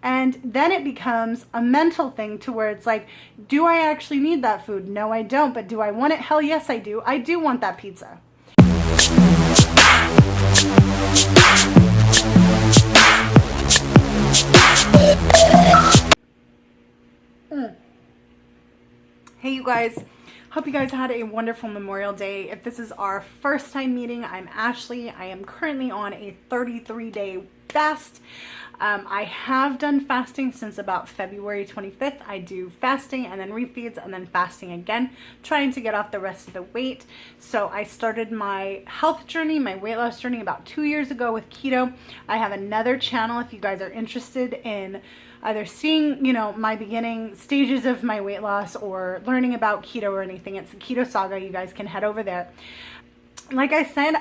And then it becomes a mental thing to where it's like, do I actually need that food? No, I don't. But do I want it? Hell yes, I do. I do want that pizza. Hey, you guys. Hope you guys had a wonderful Memorial Day. If this is our first time meeting, I'm Ashley. I am currently on a 33-day fast. I have done fasting since about February 25th. I do fasting and then refeeds and then fasting again, trying to get off the rest of the weight. So I started my health journey, my weight loss journey about 2 years ago with keto. I have another channel if you guys are interested in either seeing, my beginning stages of my weight loss or learning about keto or anything. It's the Keto Saga. You guys can head over there. Like I said,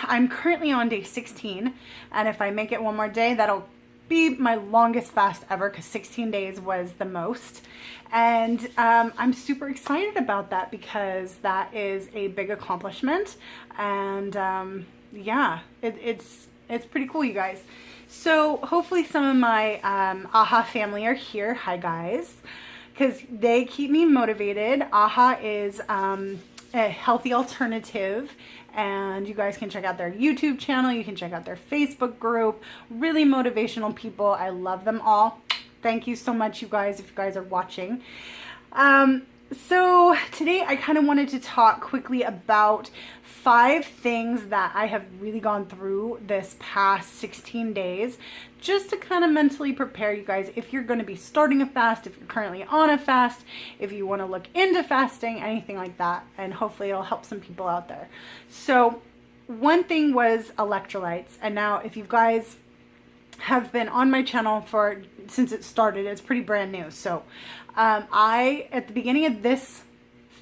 I'm currently on day 16, and if I make it one more day, that'll be my longest fast ever, because 16 days was the most. And I'm super excited about that because that is a big accomplishment. And yeah, it's pretty cool, you guys. So hopefully some of my AHA family are here. Hi guys, because they keep me motivated. AHA is a healthy alternative, and you guys can check out their YouTube channel. You can check out their Facebook group. Really motivational people. I love them all. Thank you so much, you guys, if you guys are watching. So today I kind of wanted to talk quickly about 5 things that I have really gone through this past 16 days, just to kind of mentally prepare you guys if you're going to be starting a fast, if you're currently on a fast, if you want to look into fasting, anything like that, and hopefully it'll help some people out there. So one thing was electrolytes, and now if you guys have been on my channel since it started, it's pretty brand new. So at the beginning of this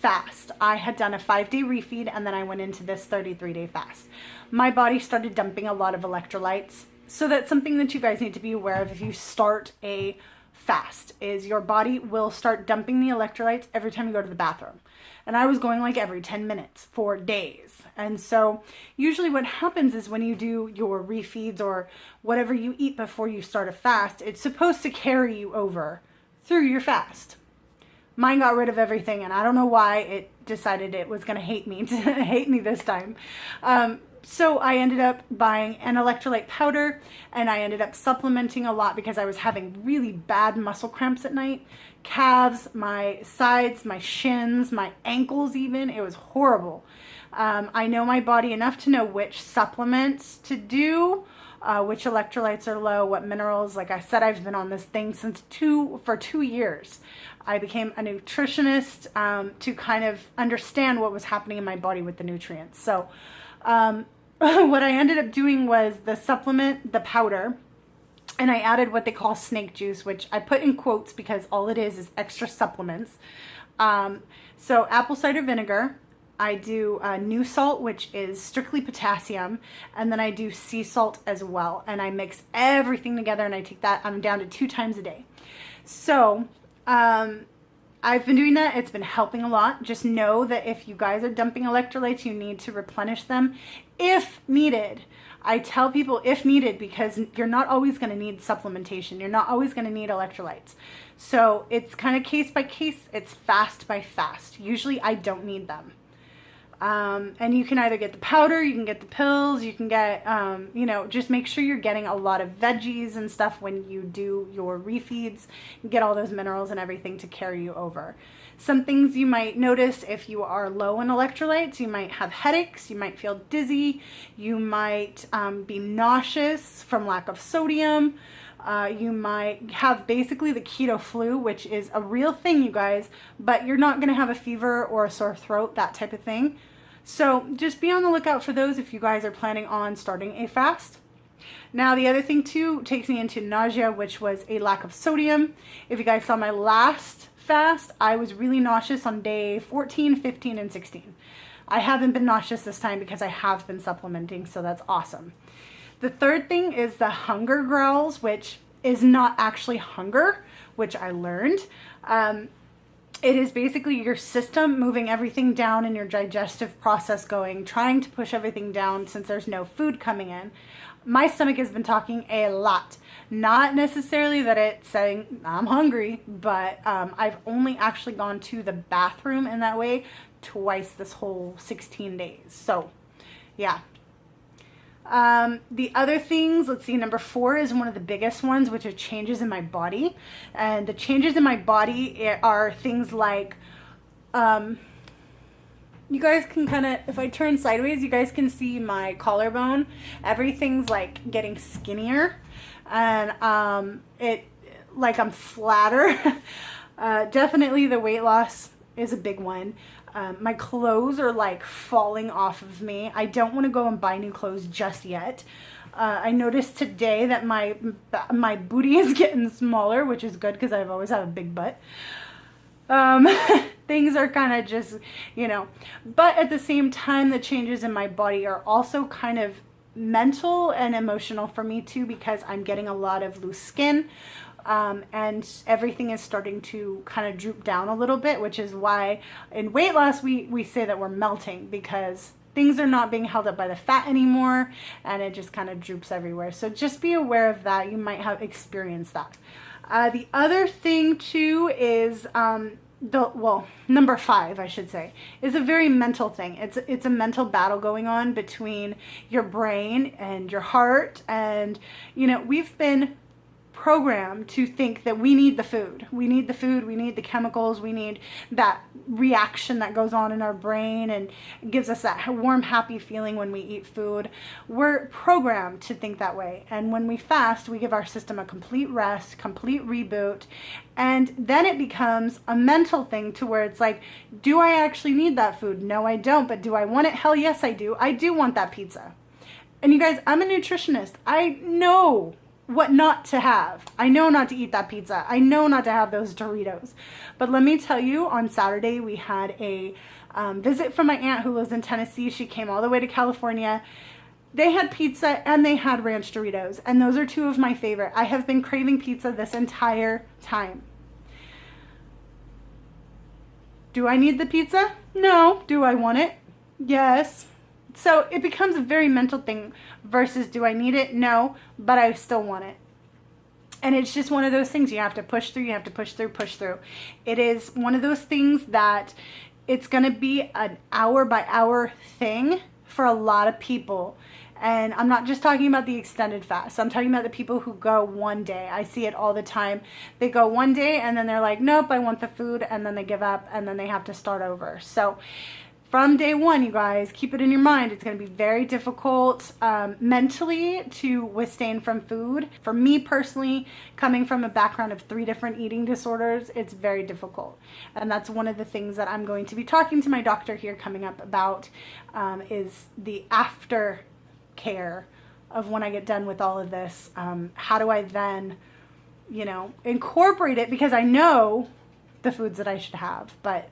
fast, I had done a 5-day refeed, and then I went into this 33-day fast. My body started dumping a lot of electrolytes. So that's something that you guys need to be aware of if you start a fast, is your body will start dumping the electrolytes every time you go to the bathroom. And I was going like every 10 minutes for days. And so usually what happens is when you do your refeeds or whatever you eat before you start a fast, it's supposed to carry you over through your fast. Mine got rid of everything, and I don't know why it decided it was going to hate me this time. So I ended up buying an electrolyte powder, and I ended up supplementing a lot because I was having really bad muscle cramps at night. Calves, my sides, my shins, my ankles even. It was horrible. I know my body enough to know which supplements to do, which electrolytes are low, what minerals. Like I said, I've been on this thing for 2 years. I became a nutritionist to kind of understand what was happening in my body with the nutrients. So what I ended up doing was the supplement, the powder, and I added what they call snake juice, which I put in quotes because all it is extra supplements. So apple cider vinegar. I do new salt, which is strictly potassium, and then I do sea salt as well. And I mix everything together, and I take that. I'm down to 2 times a day. So I've been doing that. It's been helping a lot. Just know that if you guys are dumping electrolytes, you need to replenish them if needed. I tell people if needed because you're not always going to need supplementation. You're not always going to need electrolytes. So it's kind of case by case. It's fast by fast. Usually I don't need them. And you can either get the powder, you can get the pills, you can get, just make sure you're getting a lot of veggies and stuff when you do your refeeds. Get all those minerals and everything to carry you over. Some things you might notice if you are low in electrolytes: you might have headaches, you might feel dizzy, you might be nauseous from lack of sodium. You might have basically the keto flu, which is a real thing, you guys, but you're not going to have a fever or a sore throat, that type of thing. So just be on the lookout for those if you guys are planning on starting a fast. Now, the other thing too takes me into nausea, which was a lack of sodium. If you guys saw my last fast, I was really nauseous on day 14, 15, and 16. I haven't been nauseous this time because I have been supplementing, so that's awesome. The third thing is the hunger growls, which is not actually hunger, which I learned. It is basically your system moving everything down and your digestive process going, trying to push everything down since there's no food coming in. my stomach has been talking a lot. Not necessarily that it's saying I'm hungry, but I've only actually gone to the bathroom in that way twice this whole 16 days. So yeah. The other things, let's see, number 4 is one of the biggest ones, which are changes in my body. And the changes in my body are things like, you guys can kind of, if I turn sideways, you guys can see my collarbone. Everything's like getting skinnier, and like I'm flatter. Definitely the weight loss is a big one. My clothes are like falling off of me. I don't want to go and buy new clothes just yet. I noticed today that my booty is getting smaller, which is good because I've always had a big butt. Things are kind of just, you know, but at the same time, the changes in my body are also kind of mental and emotional for me too, because I'm getting a lot of loose skin. And everything is starting to kind of droop down a little bit, which is why in weight loss, we say that we're melting, because things are not being held up by the fat anymore, and it just kind of droops everywhere. So just be aware of that. You might have experienced that. The other thing too is, number 5, I should say, is a very mental thing. It's a mental battle going on between your brain and your heart. And, you know, we've been programmed to think that we need the food. We need the food, we need the chemicals, we need that reaction that goes on in our brain and gives us that warm, happy feeling when we eat food. We're programmed to think that way. And when we fast, we give our system a complete rest, complete reboot. And then it becomes a mental thing to where it's like, do I actually need that food? No, I don't. But do I want it? Hell yes, I do. I do want that pizza. And you guys, I'm a nutritionist. I know what not to have. I know not to eat that pizza. I know not to have those Doritos. But let me tell you, on Saturday we had a visit from my aunt who lives in Tennessee. She came all the way to California. They had pizza and they had ranch Doritos, and those are 2 of my favorite. I have been craving pizza this entire time. Do I need the pizza? No. Do I want it? Yes. So it becomes a very mental thing versus do I need it? No, but I still want it. And it's just one of those things you have to push through, you have to push through. It is one of those things that it's going to be an hour by hour thing for a lot of people. And I'm not just talking about the extended fast. I'm talking about the people who go one day. I see it all the time. They go one day and then they're like, nope, I want the food. And then they give up and then they have to start over. So from day one, you guys, keep it in your mind. It's going to be very difficult mentally to withstand from food. For me personally, coming from a background of 3 different eating disorders, it's very difficult. And that's one of the things that I'm going to be talking to my doctor here coming up about, is the aftercare of when I get done with all of this. How do I then, you know, incorporate it? Because I know the foods that I should have, but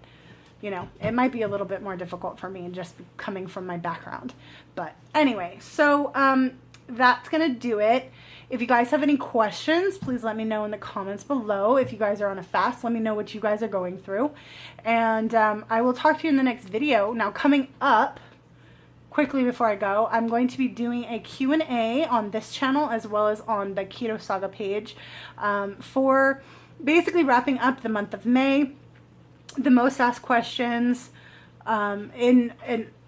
you know, it might be a little bit more difficult for me just coming from my background. But anyway, so that's going to do it. If you guys have any questions, please let me know in the comments below. If you guys are on a fast, let me know what you guys are going through. And I will talk to you in the next video. Now, coming up, quickly before I go, I'm going to be doing a Q&A on this channel as well as on the Keto Saga page for basically wrapping up the month of May. The most asked questions in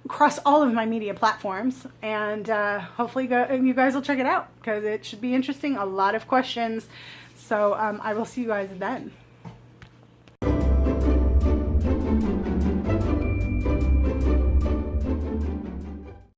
across all of my media platforms, and hopefully you guys will check it out because it should be interesting. A lot of questions, so I will see you guys then.